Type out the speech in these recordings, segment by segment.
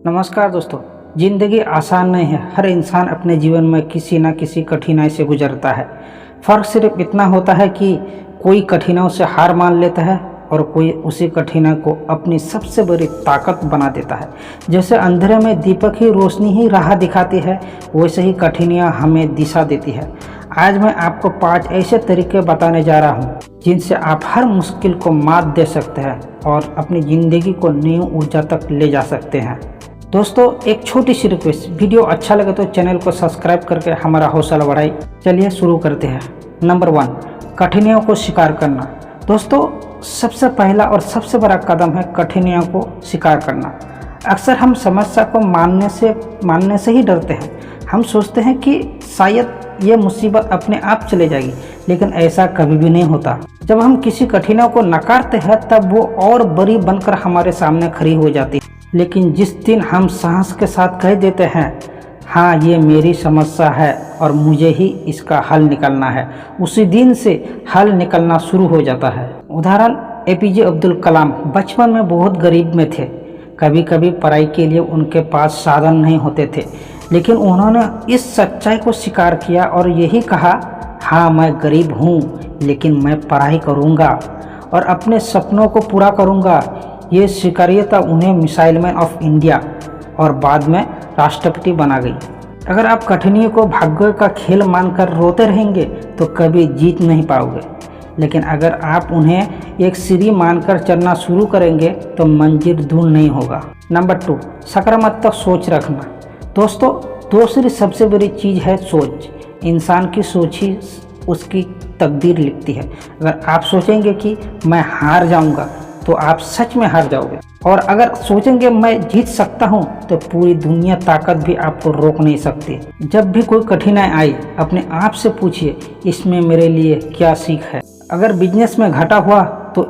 नमस्कार दोस्तों। ज़िंदगी आसान नहीं है। हर इंसान अपने जीवन में किसी न किसी कठिनाई से गुजरता है। फ़र्क सिर्फ इतना होता है कि कोई कठिनाइयों से हार मान लेता है और कोई उसी कठिनाई को अपनी सबसे बड़ी ताकत बना देता है। जैसे अंधेरे में दीपक ही रोशनी ही राह दिखाती है, वैसे ही कठिनाइयाँ हमें दिशा देती है। आज मैं आपको 5 ऐसे तरीके बताने जा रहा हूँ जिनसे आप हर मुश्किल को मात दे सकते हैं और अपनी ज़िंदगी को नई ऊर्जा तक ले जा सकते हैं। दोस्तों, एक छोटी सी रिक्वेस्ट, वीडियो अच्छा लगे तो चैनल को सब्सक्राइब करके हमारा हौसला बढ़ाई। चलिए शुरू करते हैं। नंबर 1, कठिनाइयों को स्वीकार करना। दोस्तों, सबसे पहला और सबसे बड़ा कदम है कठिनाइयों को स्वीकार करना। अक्सर हम समस्या को मानने से ही डरते हैं। हम सोचते हैं कि शायद ये मुसीबत अपने आप चले जाएगी, लेकिन ऐसा कभी भी नहीं होता। जब हम किसी कठिनाई को नकारते हैं तब वो और बड़ी बनकर हमारे सामने खड़ी हो जाती है। लेकिन जिस दिन हम साहस के साथ कह देते हैं, हाँ ये मेरी समस्या है और मुझे ही इसका हल निकालना है, उसी दिन से हल निकलना शुरू हो जाता है। उदाहरण, एपीजे अब्दुल कलाम बचपन में बहुत गरीब में थे। कभी कभी पढ़ाई के लिए उनके पास साधन नहीं होते थे, लेकिन उन्होंने इस सच्चाई को स्वीकार किया और यही कहा, हाँ मैं गरीब हूँ लेकिन मैं पढ़ाई करूँगा और अपने सपनों को पूरा करूँगा। ये स्वीकार्यता उन्हें मिसाइल मैन ऑफ इंडिया और बाद में राष्ट्रपति बना गई। अगर आप कठिनाइयों को भाग्य का खेल मानकर रोते रहेंगे तो कभी जीत नहीं पाओगे, लेकिन अगर आप उन्हें एक सीढ़ी मानकर चलना शुरू करेंगे तो मंजिल दूर नहीं होगा। नंबर 2, सकारात्मक सोच रखना। दोस्तों, दूसरी सबसे बड़ी चीज़ है सोच। इंसान की सोच ही उसकी तकदीर लिखती है। अगर आप सोचेंगे कि मैं हार जाऊंगा तो आप सच में हार जाओगे, और अगर सोचेंगे मैं जीत सकता हूं तो पूरी दुनिया ताकत भी आपको रोक नहीं सकती। जब भी कोई कठिनाई आई, अपने आप से पूछिए, इसमें मेरे लिए क्या सीख है। अगर बिजनेस में घाटा हुआ तो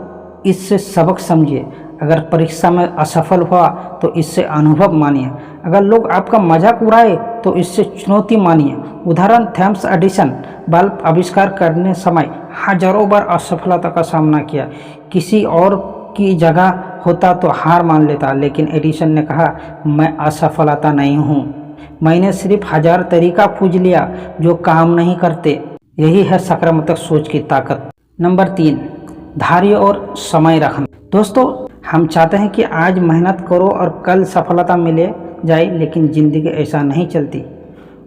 इससे सबक समझिए। अगर परीक्षा में असफल हुआ तो इससे अनुभव मानिए। अगर लोग आपका मजाक उड़ाए तो इससे चुनौती मानिए। उदाहरण, थॉमस एडिसन बल्ब आविष्कार करने समय हजारों बार असफलता का सामना किया। किसी और की जगह होता तो हार मान लेता, लेकिन एडिसन ने कहा, मैं असफलता नहीं हूँ, मैंने सिर्फ 1000 तरीका खोज लिया जो काम नहीं करते। यही है सकारात्मक सोच की ताकत। नंबर 3, धैर्य और समय रखना। दोस्तों, हम चाहते हैं कि आज मेहनत करो और कल सफलता मिले जाए, लेकिन ज़िंदगी ऐसा नहीं चलती।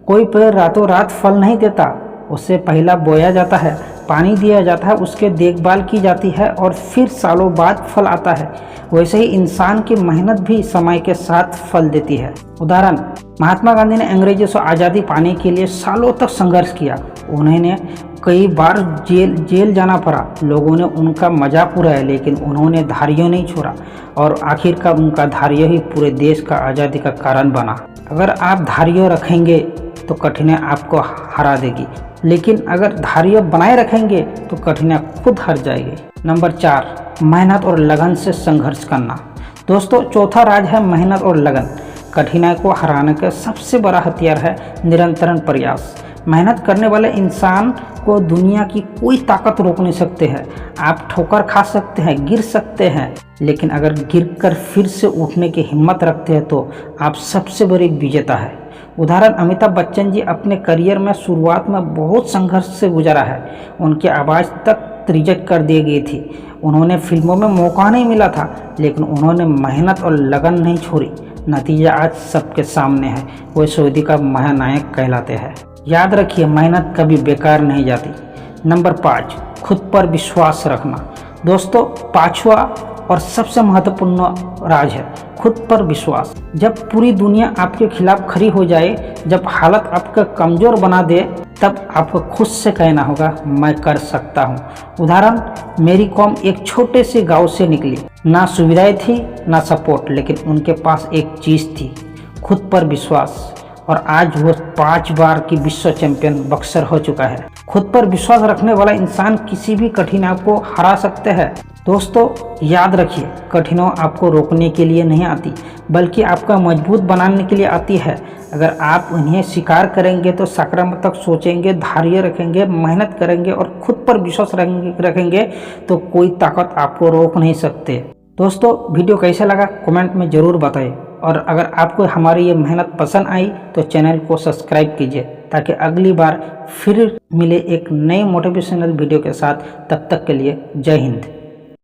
कोई पेड़ रातों रात फल नहीं देता, उससे पहला बोया जाता है, पानी दिया जाता है, उसके देखभाल की जाती है और फिर सालों बाद फल आता है। वैसे ही इंसान की मेहनत भी समय के साथ फल देती है। उदाहरण, महात्मा गांधी ने अंग्रेजों से आज़ादी पाने के लिए सालों तक संघर्ष किया। उन्हें कई बार जेल जाना पड़ा। लोगों ने उनका मजाक उड़ाया, लेकिन उन्होंने धैर्य नहीं छोड़ा और आखिरकार उनका धैर्य ही पूरे देश का आज़ादी का कारण बना। अगर आप धैर्य रखेंगे तो कठिनाई आपको हरा देगी, लेकिन अगर धैर्य बनाए रखेंगे तो कठिनाई खुद हार जाएगी। नंबर 4, मेहनत और लगन से संघर्ष करना। दोस्तों, चौथा राज है मेहनत और लगन। कठिनाई को हराने का सबसे बड़ा हथियार है निरंतर प्रयास। मेहनत करने वाले इंसान को दुनिया की कोई ताकत रोक नहीं सकते हैं। आप ठोकर खा सकते हैं, गिर सकते हैं, लेकिन अगर गिरकर फिर से उठने की हिम्मत रखते हैं तो आप सबसे बड़ी विजेता है। उदाहरण, अमिताभ बच्चन जी अपने करियर में शुरुआत में बहुत संघर्ष से गुजरा है। उनकी आवाज़ तक रिजेक्ट कर दी गई थी। उन्होंने फिल्मों में मौका नहीं मिला था, लेकिन उन्होंने मेहनत और लगन नहीं छोड़ी। नतीजा आज सबके सामने है। वो सऊदी का महानायक कहलाते हैं। याद रखिए, मेहनत कभी बेकार नहीं जाती। नंबर 5, खुद पर विश्वास रखना। दोस्तों, 5वां और सबसे महत्वपूर्ण राज है खुद पर विश्वास। जब पूरी दुनिया आपके खिलाफ खड़ी हो जाए, जब हालत आपको कमज़ोर बना दे, तब आपको खुद से कहना होगा, मैं कर सकता हूँ। उदाहरण, मेरी कॉम एक छोटे से गांव से निकली। ना सुविधाएं थी ना सपोर्ट, लेकिन उनके पास एक चीज़ थी, खुद पर विश्वास, और आज वो 5 बार की विश्व चैंपियन बॉक्सर हो चुका है। खुद पर विश्वास रखने वाला इंसान किसी भी कठिनाई को हरा सकते हैं। दोस्तों, याद रखिए, कठिनाई आपको रोकने के लिए नहीं आती, बल्कि आपका मजबूत बनाने के लिए आती है। अगर आप उन्हें स्वीकार करेंगे तो सकारात्मक सोचेंगे, धैर्य रखेंगे, मेहनत करेंगे और खुद पर विश्वास रखेंगे तो कोई ताकत आपको रोक नहीं सकते। दोस्तों, वीडियो कैसा लगा कमेंट में ज़रूर बताएं। और अगर आपको हमारी ये मेहनत पसंद आई तो चैनल को सब्सक्राइब कीजिए ताकि अगली बार फिर मिले एक नए मोटिवेशनल वीडियो के साथ। तब तक के लिए जय हिंद।